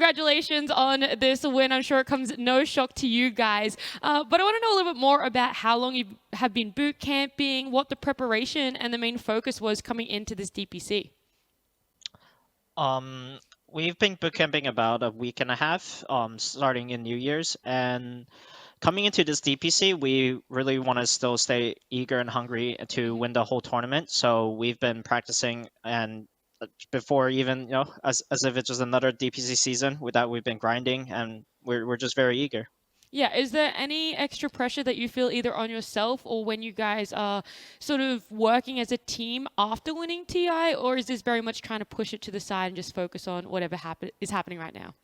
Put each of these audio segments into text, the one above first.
congratulations on this win. I'm sure it comes no shock to you guys. But I want to know a little bit more about how long you have been boot camping, what the preparation and the main focus was coming into this DPC. We've been boot camping about a week and a half, starting in New Year's, and coming into this DPC, we really want to still stay eager and hungry to win the whole tournament. So we've been practicing, and before even as if it's just another DPC season, with that we've been grinding, and we're just very eager. Yeah, is there any extra pressure that you feel either on yourself or when you guys are sort of working as a team after winning TI, or is this very much trying to push it to the side and just focus on whatever is happening right now?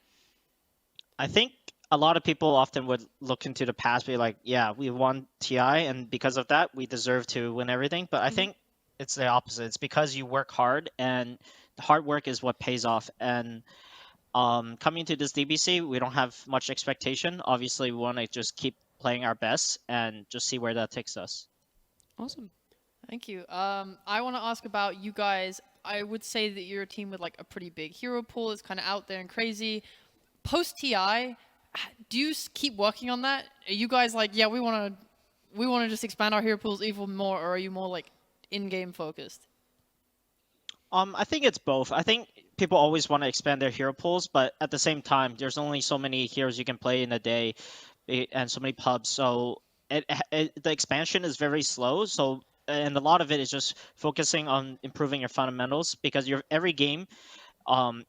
I think a lot of people often would look into the past, be like, yeah, we won TI, and because of that, we deserve to win everything. But I think it's the opposite. It's because you work hard, and the hard work is what pays off. And coming to this DBC, we don't have much expectation. Obviously, we want to just keep playing our best and just see where that takes us. Awesome. Thank you. I want to ask about you guys. I would say that you're a team with like a pretty big hero pool. It's kind of out there and crazy. Post TI, do you keep working on that? Are you guys like, yeah, we want to just expand our hero pools even more, or are you more like in-game focused? I think it's both. I think people always want to expand their hero pools, but at the same time, there's only so many heroes you can play in a day, and so many pubs. So the expansion is very slow. So and a lot of it is just focusing on improving your fundamentals, because every game,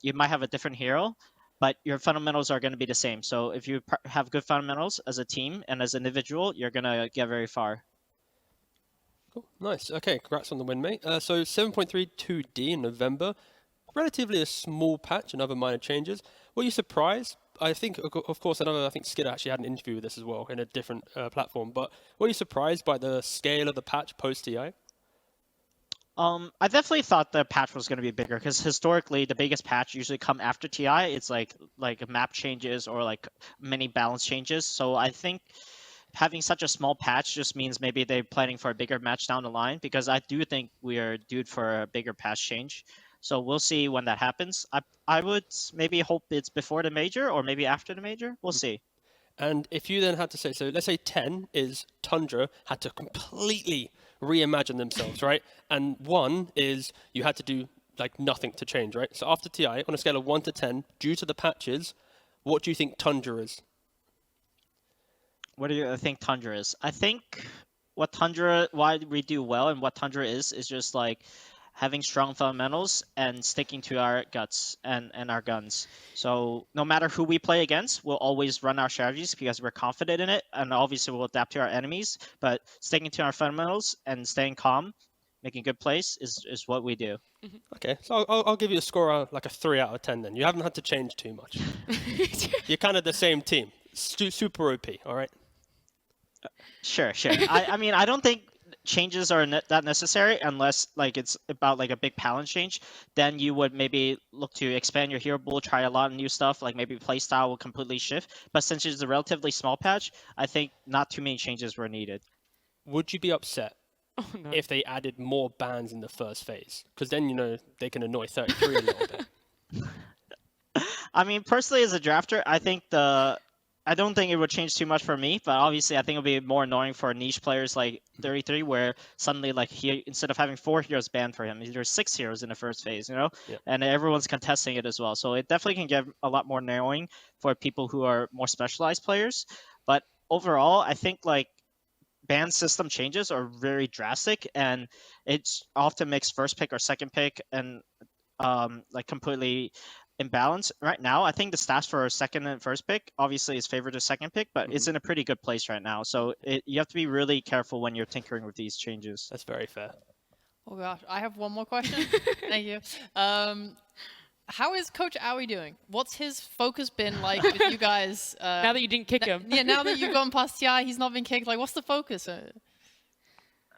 you might have a different hero, but your fundamentals are going to be the same. So if you have good fundamentals as a team and as an individual, you're going to get very far. Cool. Nice. Okay, congrats on the win, mate. So 7.32D in November, relatively a small patch and other minor changes. Were you surprised? I think, of course, I think Skid actually had an interview with this as well in a different platform, but were you surprised by the scale of the patch post-TI? I definitely thought the patch was going to be bigger, because historically the biggest patch usually come after TI. It's like map changes or like many balance changes. So I think having such a small patch just means maybe they're planning for a bigger match down the line, because I do think we are due for a bigger patch change. So we'll see when that happens. I would maybe hope it's before the major or maybe after the major. We'll see. And if you then had to say, so let's say 10 is Tundra had to completely reimagine themselves, right? And 1 is you had to do like nothing to change, right? So after TI, on a scale of 1 to 10, due to the patches, what do you think Tundra is? What do you think Tundra is? I think why we do well and what Tundra is just like having strong fundamentals and sticking to our guts and our guns. So no matter who we play against, we'll always run our strategies because we're confident in it, and obviously we'll adapt to our enemies, but sticking to our fundamentals and staying calm, making good plays is what we do. Okay, so I'll give you a score like a 3 out of 10 then. You haven't had to change too much. You're kind of the same team. Super OP, all right? Sure. I mean, I don't think changes are that necessary unless like it's about like a big balance change. Then you would maybe look to expand your hero pool, try a lot of new stuff, like maybe play style will completely shift. But since it's a relatively small patch, I think not too many changes were needed. Would you be upset if they added more bans in the first phase? Because then, they can annoy 33 a little bit. I mean, personally as a drafter, I don't think it would change too much for me, but obviously I think it'll be more annoying for niche players like 33, where suddenly like instead of having 4 heroes banned for him, there's 6 heroes in the first phase, Yeah. and everyone's contesting it as well. So it definitely can get a lot more narrowing for people who are more specialized players. But overall, I think like ban system changes are very drastic, and it often makes first pick or second pick and like completely imbalance. Right now, I think the stats for second and first pick obviously is favored to second pick, but it's in a pretty good place right now. So you have to be really careful when you're tinkering with these changes. That's very fair. Oh gosh, I have one more question. Thank you. How is Coach Owie doing? What's his focus been like with you guys? Now that you didn't kick him. Yeah, now that you've gone past TI, he's not been kicked. Like, what's the focus?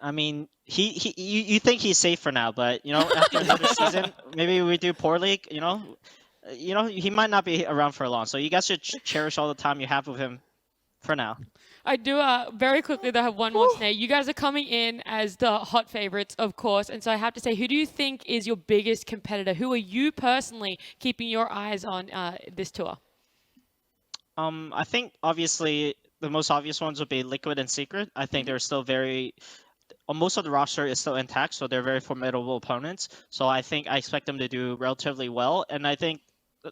I mean, you think he's safe for now, but after another season, maybe we do poorly. He might not be around for long. So you guys should cherish all the time you have with him for now. I do very quickly though have one more, Snake. You guys are coming in as the hot favorites, of course, and so I have to say, who do you think is your biggest competitor? Who are you personally keeping your eyes on this tour? I think obviously the most obvious ones would be Liquid and Secret. I think they're still very. Most of the roster is still intact, so they're very formidable opponents. So I think I expect them to do relatively well, and I think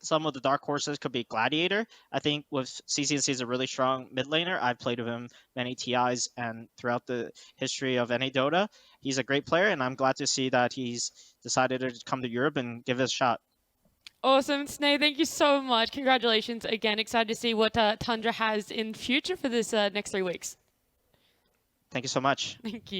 some of the dark horses could be Gladiator. I think with CCNC is a really strong mid laner. I've played with him many TIs and throughout the history of any Dota. He's a great player, and I'm glad to see that he's decided to come to Europe and give it a shot. Awesome, Sney. Thank you so much. Congratulations again. Excited to see what Tundra has in future for this next 3 weeks. Thank you so much. Thank you.